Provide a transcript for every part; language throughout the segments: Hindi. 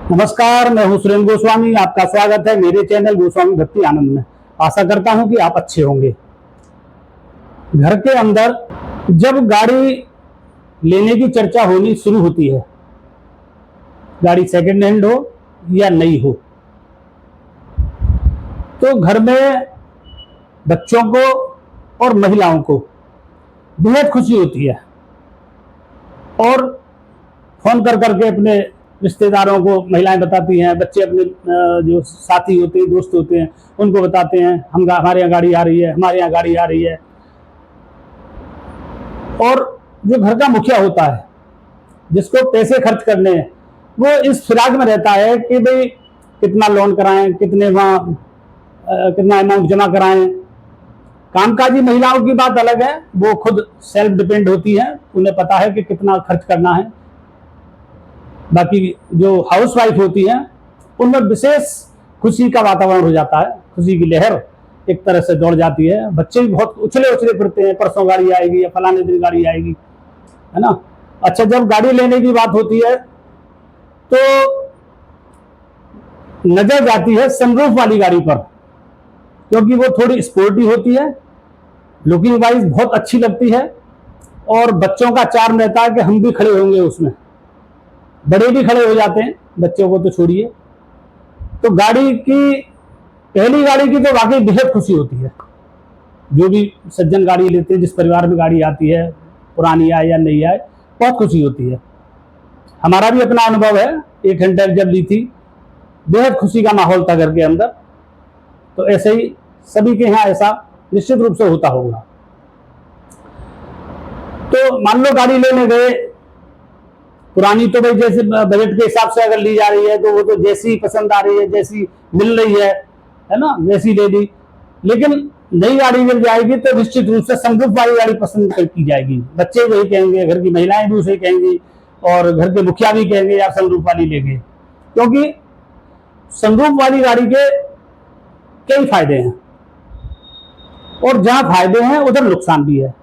नमस्कार, मैं हूं सुरेंद्र गोस्वामी। आपका स्वागत है मेरे चैनल गोस्वामी भक्ति आनंद में। आशा करता हूं कि आप अच्छे होंगे। घर के अंदर जब गाड़ी लेने की चर्चा होनी शुरू होती है, गाड़ी सेकंड हैंड हो या नई हो, तो घर में बच्चों को और महिलाओं को बेहद खुशी होती है और फोन कर करके अपने रिश्तेदारों को महिलाएं बताती हैं, बच्चे अपने जो साथी होते हैं, दोस्त होते हैं, उनको बताते हैं हमारे यहाँ गाड़ी आ रही है, हमारे यहाँ गाड़ी आ रही है। और जो घर का मुखिया होता है, जिसको पैसे खर्च करने हैं, वो इस फिराक में रहता है कि भाई कितना लोन कराएं, कितना अमाउंट जमा कराएं। कामकाजी महिलाओं की बात अलग है, वो खुद सेल्फ डिपेंड होती है, उन्हें पता है कि कितना खर्च करना है। बाकी जो हाउसवाइफ होती हैं, उनमें विशेष खुशी का वातावरण हो जाता है, खुशी की लहर एक तरह से दौड़ जाती है। बच्चे भी बहुत उछले उछले फिरते हैं, परसों गाड़ी आएगी या फलाने दिन गाड़ी आएगी, है ना। अच्छा, जब गाड़ी लेने की बात होती है तो नजर जाती है सनरूफ वाली गाड़ी पर, क्योंकि वो थोड़ी स्पोर्टी होती है, लुकिंग वाइज बहुत अच्छी लगती है और बच्चों का चार्म रहता है कि हम भी खड़े होंगे उसमें। बड़े भी खड़े हो जाते हैं, बच्चों को तो छोड़िए। तो पहली गाड़ी की तो वाकई बेहद खुशी होती है। जो भी सज्जन गाड़ी लेते हैं, जिस परिवार में गाड़ी आती है, पुरानी आए या नई आए, बहुत खुशी होती है। हमारा भी अपना अनुभव है, 800 जब ली थी, बेहद खुशी का माहौल था घर के अंदर। तो ऐसे ही सभी के यहाँ ऐसा निश्चित रूप से होता होगा। तो मान लो गाड़ी लेने गए, पुरानी तो भाई जैसे बजट के हिसाब से अगर ली जा रही है तो वो तो जैसी पसंद आ रही है, जैसी मिल रही है ना, वैसी ले ली। लेकिन नई गाड़ी मिल जाएगी तो निश्चित रूप से सनरूफ वाली गाड़ी पसंद की जाएगी। बच्चे वही कहेंगे, घर की महिलाएं भी उसे कहेंगी और घर के मुखिया भी कहेंगे यार सनरूफ वाली लेंगे, क्योंकि सनरूफ वाली गाड़ी के कई फायदे हैं और जहां फायदे हैं उधर नुकसान भी है।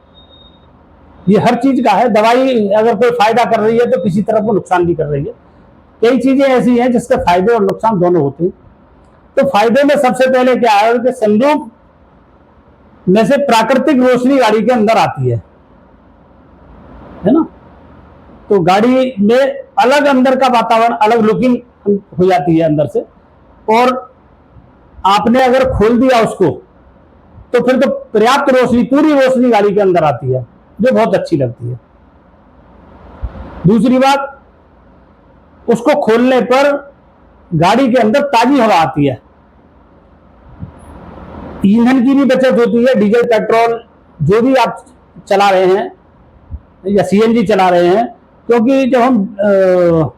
ये हर चीज का है। दवाई अगर कोई फायदा कर रही है तो किसी तरफ वो नुकसान भी कर रही है। कई चीजें ऐसी हैं जिसके फायदे और नुकसान दोनों होते हैं। तो फायदे में सबसे पहले क्या है कि सनरूफ में से प्राकृतिक रोशनी गाड़ी के अंदर आती है ना। तो गाड़ी में अलग अंदर का वातावरण, अलग लुकिंग हो जाती है अंदर से। और आपने अगर खोल दिया उसको तो फिर तो पर्याप्त रोशनी, पूरी रोशनी गाड़ी के अंदर आती है, जो बहुत अच्छी लगती है। दूसरी बात, उसको खोलने पर गाड़ी के अंदर ताजी हवा आती है, ईंधन की भी बचत होती है। डीजल पेट्रोल जो भी आप चला रहे हैं या सीएनजी चला रहे हैं, क्योंकि जब हम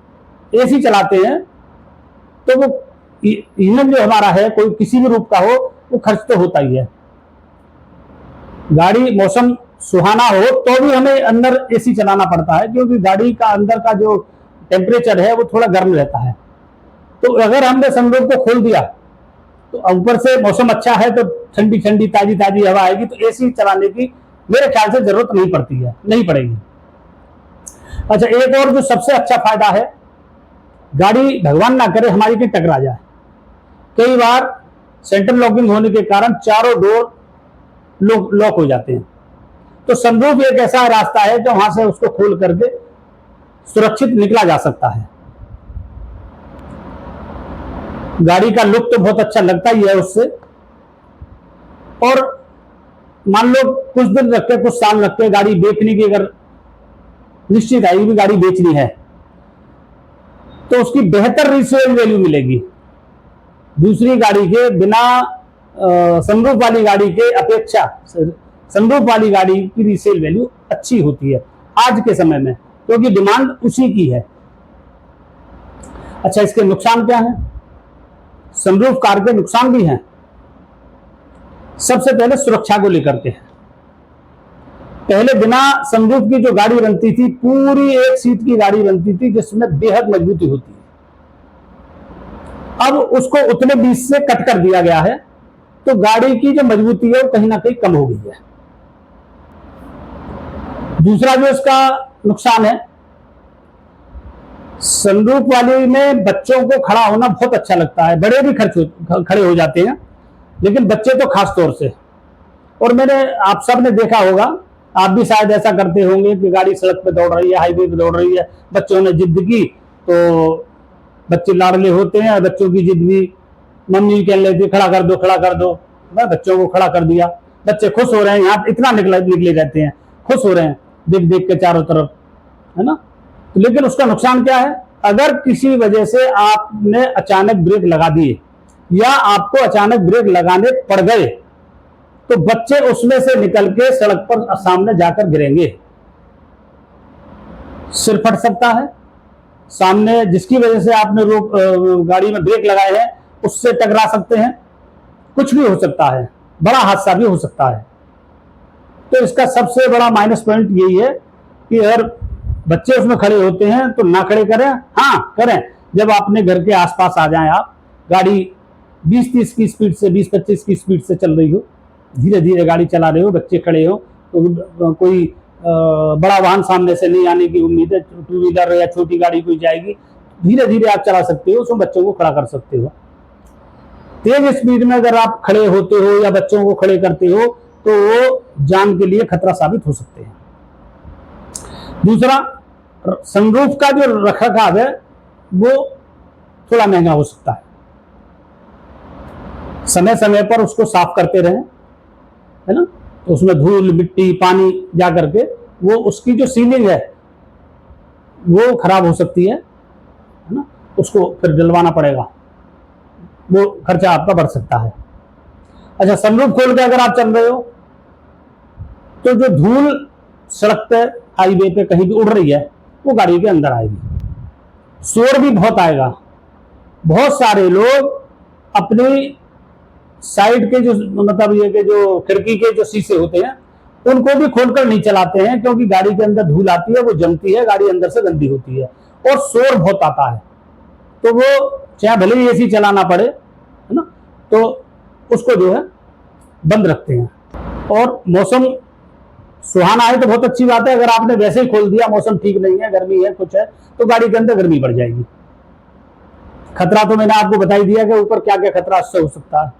एसी चलाते हैं तो वो ईंधन जो हमारा है, कोई किसी भी रूप का हो, वो खर्च तो होता ही है। गाड़ी मौसम सुहाना हो तो भी हमें अंदर एसी चलाना पड़ता है, क्योंकि गाड़ी का अंदर का जो टेम्परेचर है वो थोड़ा गर्म रहता है। तो अगर हमने सनरूफ को खोल दिया तो ऊपर से मौसम अच्छा है तो ठंडी ठंडी ताजी ताजी हवा आएगी, तो एसी चलाने की मेरे ख्याल से जरूरत नहीं पड़ेगी। अच्छा, एक और जो सबसे अच्छा फायदा है, गाड़ी भगवान ना करे हमारी की टकरा जाए। कई बार सेंट्रल लॉकिंग होने के कारण चारों डोर लॉक हो जाते हैं, तो सनरूफ एक ऐसा रास्ता है जो वहां से उसको खोल करके सुरक्षित निकला जा सकता है। गाड़ी का लुक तो बहुत अच्छा लगता ही है उससे। और मान लो कुछ दिन रखते, कुछ साल रखते, गाड़ी बेचने की अगर निश्चित आएगी भी गाड़ी बेचनी है, तो उसकी बेहतर रीसेल वैल्यू मिलेगी दूसरी गाड़ी के बिना सनरूफ वाली गाड़ी के अपेक्षा। सनरूफ वाली गाड़ी की रीसेल वैल्यू अच्छी होती है आज के समय में, क्योंकि डिमांड उसी की है। अच्छा, इसके नुकसान क्या हैं? सनरूफ कार के नुकसान भी हैं। सबसे पहले सुरक्षा को लेकर के। पहले बिना सनरूफ की जो गाड़ी बनती थी, पूरी एक सीट की गाड़ी बनती थी जिसमें बेहद मजबूती होती है। अब उसको उतने बीच से कट कर दिया गया है, तो गाड़ी की जो मजबूती है वो कहीं ना कहीं कम हो गई है। दूसरा जो इसका नुकसान है सनरूफ वाली में बच्चों को खड़ा होना बहुत अच्छा लगता है, बड़े भी खड़े हो जाते हैं, लेकिन बच्चे तो खास तौर से। और आप सब ने देखा होगा, आप भी शायद ऐसा करते होंगे कि गाड़ी सड़क पे दौड़ रही है, हाईवे पे दौड़ रही है, बच्चों ने जिद की तो बच्चे लाडले होते हैं, बच्चों की जिद भी मम्मी कह लेती खड़ा कर दो खड़ा कर दो, मैं बच्चों को खड़ा कर दिया, बच्चे खुश हो रहे हैं, यहाँ इतना निकले रहते हैं, खुश हो रहे हैं देख देख के चारों तरफ, है ना। तो लेकिन उसका नुकसान क्या है, अगर किसी वजह से आपने अचानक ब्रेक लगा दिए या आपको अचानक ब्रेक लगाने पड़ गए तो बच्चे उसमें से निकल के सड़क पर सामने जाकर गिरेंगे, सिर फट सकता है, सामने जिसकी वजह से आपने गाड़ी में ब्रेक लगाए हैं उससे टकरा सकते हैं, कुछ भी हो सकता है, बड़ा हादसा भी हो सकता है। तो इसका सबसे बड़ा माइनस पॉइंट यही है कि अगर बच्चे उसमें खड़े होते हैं तो ना खड़े करें, हाँ करें जब अपने घर के आसपास आ जाएं, आप गाड़ी 20-30 की स्पीड से 20-25 की स्पीड से चल रही हो, धीरे धीरे गाड़ी चला रहे हो, बच्चे खड़े हो, तो कोई बड़ा वाहन सामने से नहीं आने की उम्मीद है, टू व्हीलर या छोटी गाड़ी कोई जाएगी, धीरे धीरे आप चला सकते हो, उसमें बच्चों को खड़ा कर सकते हो। तेज स्पीड में अगर आप खड़े होते हो या बच्चों को खड़े करते हो तो वो जान के लिए खतरा साबित हो सकते हैं। दूसरा, सनरूफ का जो रखरखाव है वो थोड़ा महंगा हो सकता है, समय समय पर उसको साफ करते रहें, है ना, तो उसमें धूल मिट्टी पानी जा करके वो उसकी जो सीलिंग है वो खराब हो सकती है ना, उसको फिर डलवाना पड़ेगा, वो खर्चा आपका बढ़ सकता है। अच्छा, सनरूफ खोल के अगर आप चल रहे हो तो जो धूल सड़क पे हाईवे पे कहीं भी उड़ रही है वो गाड़ी के अंदर आएगी, शोर भी बहुत आएगा। बहुत सारे लोग अपनी साइड के जो मतलब ये कि जो खिड़की के जो शीशे होते हैं उनको भी खोलकर नहीं चलाते हैं, क्योंकि गाड़ी के अंदर धूल आती है, वो जमती है, गाड़ी अंदर से गंदी होती है और शोर बहुत आता है, तो वो चाहे भले ही एसी चलाना पड़े, है ना, तो उसको जो है बंद रखते हैं। और मौसम सुहाना है तो बहुत अच्छी बात है, अगर आपने वैसे ही खोल दिया, मौसम ठीक नहीं है, गर्मी है, कुछ है, तो गाड़ी के अंदर गर्मी बढ़ जाएगी। खतरा तो मैंने आपको बता ही दिया कि ऊपर क्या क्या खतरा इससे हो सकता है।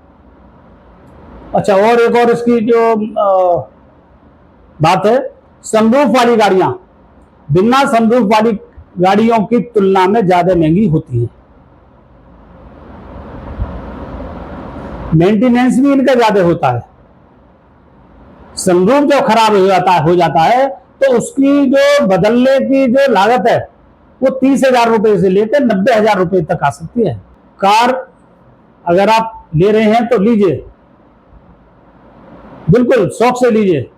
अच्छा, और एक और इसकी जो बात है, सनरूफ वाली गाड़ियां बिना सनरूफ वाली गाड़ियों की तुलना में ज्यादा महंगी होती है, मेंटेनेंस भी इनका ज्यादा होता है। सनरूफ जब खराब हो जाता है तो उसकी जो बदलने की जो लागत है वो 30,000 रुपए से लेकर 90,000 रुपए तक आ सकती है। कार अगर आप ले रहे हैं तो लीजिए, बिल्कुल शौक से लीजिए,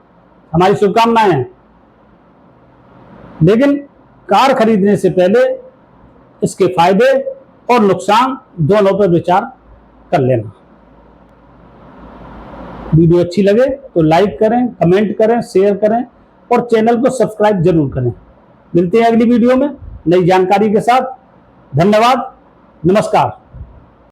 हमारी शुभकामनाएं हैं, लेकिन कार खरीदने से पहले इसके फायदे और नुकसान दोनों पर विचार कर लेना। वीडियो अच्छी लगे तो लाइक करें, कमेंट करें, शेयर करें और चैनल को सब्सक्राइब जरूर करें। मिलते हैं अगली वीडियो में नई जानकारी के साथ। धन्यवाद, नमस्कार।